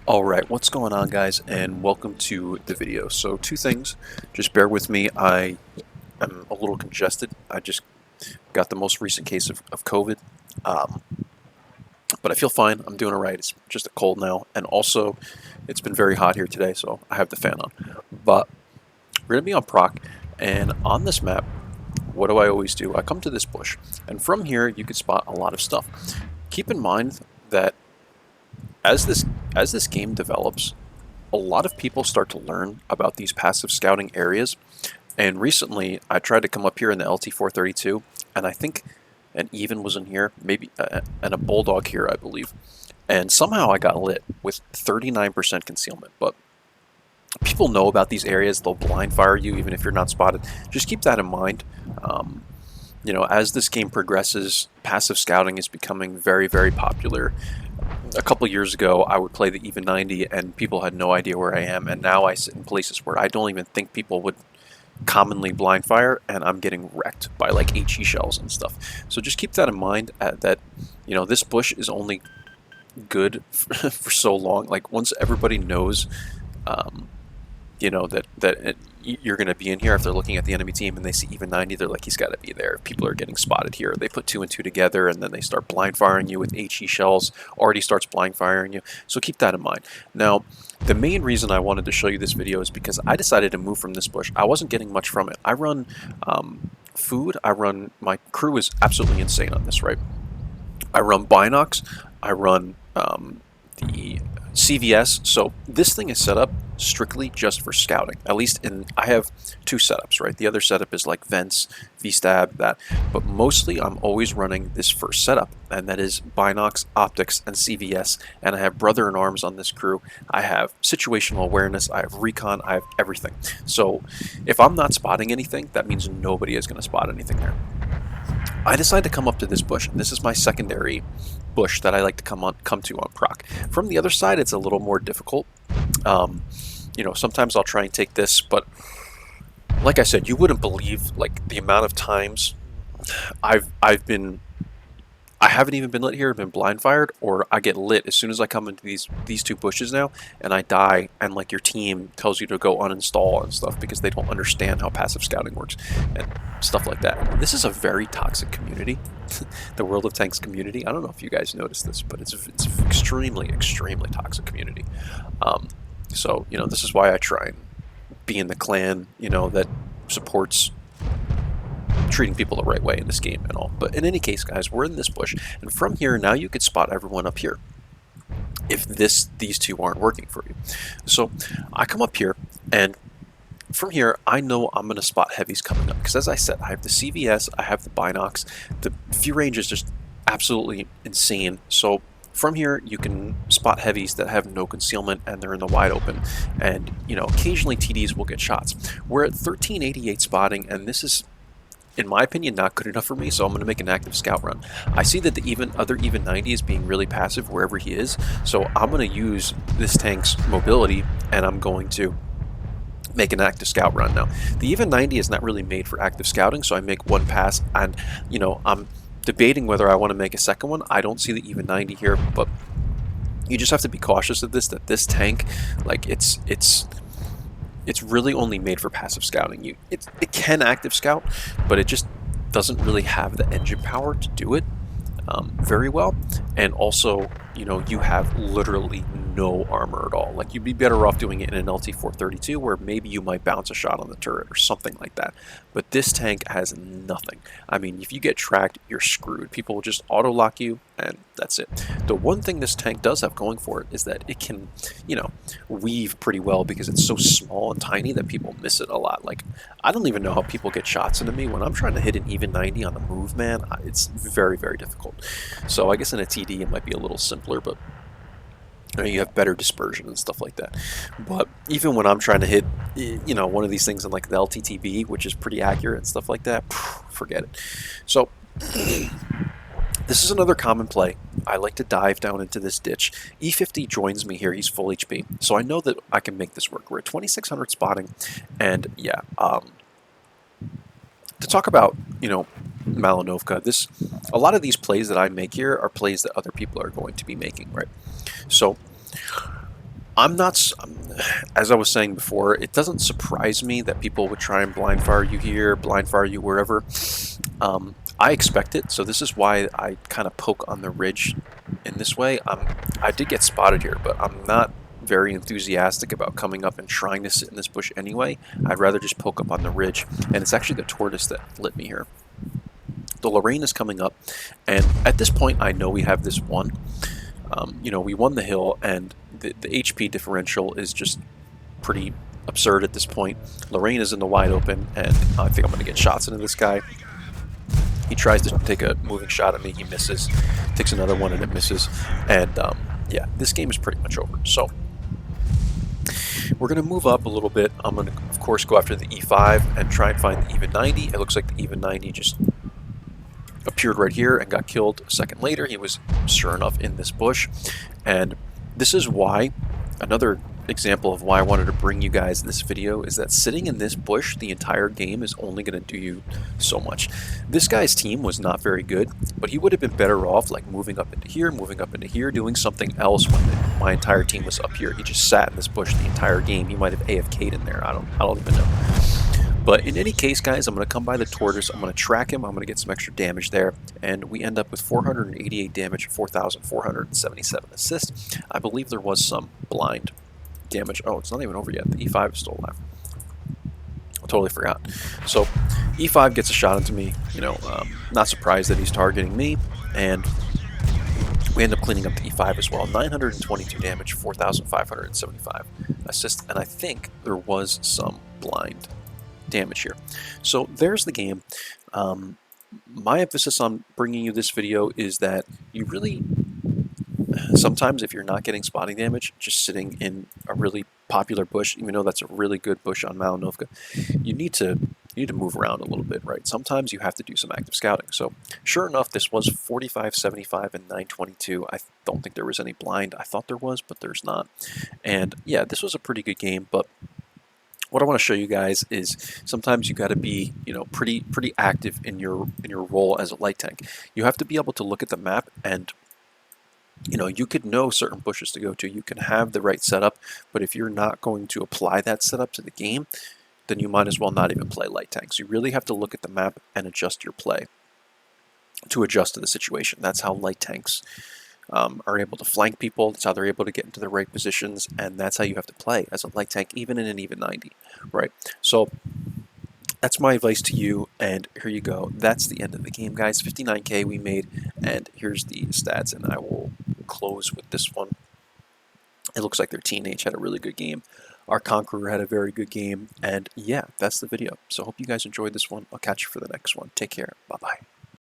Alright, what's going on guys, and welcome to the video. So two things, just bear with me, I am a little congested. I just got the most recent case of COVID, um, but I feel fine, I'm doing alright. It's just a cold now, and also it's been very hot here today, so I have the fan on. But we're going to be on Proc, and on this map, what do I always do? I come to this bush, and from here you can spot a lot of stuff. Keep in mind that as this game develops, a lot of people start to learn about these passive scouting areas. And recently, I tried to come up here in the LT432, and I think an even was in here, maybe, and a bulldog here, I believe. And somehow I got lit with 39% concealment. But people know about these areas; they'll blind fire you even if you're not spotted. Just keep that in mind. As this game progresses, passive scouting is becoming very, very popular. A couple years ago, I would play the even 90 and people had no idea where I am, and now I sit in places where I don't even think people would commonly blind fire, and I'm getting wrecked by like HE shells and stuff. So just keep that in mind, that this bush is only good for so long. Like once everybody knows that you're going to be in here, if they're looking at the enemy team and they see even 90, they're like, he's got to be there. People are getting spotted here. They put two and two together, and then they start blind firing you with HE shells. Already starts blind firing you. So keep that in mind. Now, the main reason I wanted to show you this video is because I decided to move from this bush. I wasn't getting much from it. I run food. My crew is absolutely insane on this, right? I run binocs. I run the CVS. So this thing is set up strictly just for scouting. At least I have two setups, right? The other setup is like vents, V-stab, that. But mostly I'm always running this first setup, and that is binocs, optics, and CVS. And I have brother in arms on this crew. I have situational awareness. I have recon. I have everything. So if I'm not spotting anything, that means nobody is going to spot anything there. I decided to come up to this bush, and this is my secondary bush that I like to come to on proc. From the other side, it's a little more difficult. Sometimes I'll try and take this, but like I said, you wouldn't believe like the amount of times I haven't even been lit here, I've been blind fired, or I get lit as soon as I come into these two bushes now, and I die, and like your team tells you to go uninstall and stuff because they don't understand how passive scouting works and stuff like that. This is a very toxic community, the World of Tanks community. I don't know if you guys noticed this, but it's extremely, extremely toxic community. So this is why I try and be in the clan, that supports treating people the right way in this game and all. But in any case, guys, we're in this bush, and from here now you could spot everyone up here if these two aren't working for you. So I come up here, and from here I know I'm going to spot heavies coming up, because as I said, I have the CVS, I have the binocs, the view range is just absolutely insane. So from here you can spot heavies that have no concealment and they're in the wide open, and occasionally TDs will get shots. We're at 1388 spotting, and this is, in my opinion, not good enough for me, so I'm going to make an active scout run. I see that the other even 90 is being really passive wherever he is, so I'm going to use this tank's mobility, and I'm going to make an active scout run. Now, the even 90 is not really made for active scouting, so I make one pass, and I'm debating whether I want to make a second one. I don't see the even 90 here, but you just have to be cautious of this, that this tank, like it's really only made for passive scouting. It can active scout, but it just doesn't really have the engine power to do it very well. And also, you have literally no armor at all. Like, you'd be better off doing it in an LT432, where maybe you might bounce a shot on the turret or something like that. But this tank has nothing. I mean, if you get tracked, you're screwed. People will just auto lock you, and that's it. The one thing this tank does have going for it is that it can, weave pretty well, because it's so small and tiny that people miss it a lot. Like, I don't even know how people get shots into me when I'm trying to hit an even 90 on the move, man. It's very, very difficult. So I guess in a TD it might be a little simpler, but you have better dispersion and stuff like that. But even when I'm trying to hit, one of these things in like the LTTB, which is pretty accurate and stuff like that, forget it. So this is another common play. I like to dive down into this ditch. E50 joins me here. He's full HP, so I know that I can make this work. We're at 2600 spotting, and yeah, to talk about, Malinovka, a lot of these plays that I make here are plays that other people are going to be making, right? So I'm not, as I was saying before, it doesn't surprise me that people would try and blind fire you here, blind fire you wherever. I expect it, so this is why I kind of poke on the ridge in this way. I did get spotted here, but I'm not very enthusiastic about coming up and trying to sit in this bush anyway. I'd rather just poke up on the ridge, and it's actually the tortoise that lit me here. The Lorraine is coming up, and at this point I know we have this won. You know, we won the hill, and the HP differential is just pretty absurd at this point. Lorraine is in the wide open, and I think I'm going to get shots into this guy. He tries to take a moving shot at me, he misses, takes another one and it misses, and yeah, this game is pretty much over. So we're going to move up a little bit. I'm going to, of course, go after the E5 and try and find the even 90. It looks like the even 90 just appeared right here and got killed a second later. He was sure enough in this bush, and this is why, another example of why I wanted to bring you guys this video, is that sitting in this bush the entire game is only going to do you so much. This guy's team was not very good, but he would have been better off like moving up into here, doing something else when my entire team was up here. He just sat in this bush the entire game. He might have AFK'd in there. I don't even know. But in any case, guys, I'm going to come by the tortoise, I'm going to track him, I'm going to get some extra damage there, and we end up with 488 damage, 4,477 assists. I believe there was some blind damage. Oh, it's not even over yet. The E5 is still alive. I totally forgot. So E5 gets a shot into me, you know, not surprised that he's targeting me, and we end up cleaning up the E5 as well. 922 damage, 4,575 assists, and I think there was some blind damage here. So there's the game. My emphasis on bringing you this video is that you really, sometimes if you're not getting spotting damage, just sitting in a really popular bush, even though that's a really good bush on Malinovka, you need to move around a little bit, right? Sometimes you have to do some active scouting. So sure enough, this was 45, 75, and 922. I don't think there was any blind. I thought there was, but there's not. And yeah, this was a pretty good game, but what I want to show you guys is sometimes you got to be, you know, pretty active in your role as a light tank. You have to be able to look at the map, and you know, you could know certain bushes to go to. You can have the right setup, but if you're not going to apply that setup to the game, then you might as well not even play light tanks. You really have to look at the map and adjust your play to adjust to the situation. That's how light tanks are able to flank people. That's how they're able to get into the right positions, and that's how you have to play as a light tank, even in an even 90, right? So that's my advice to you, and here you go. That's the end of the game, guys. 59k we made, and here's the stats, and I will close with this one. It looks like their teenage had a really good game. Our Conqueror had a very good game, and yeah, that's the video. So hope you guys enjoyed this one. I'll catch you for the next one. Take care. Bye-bye.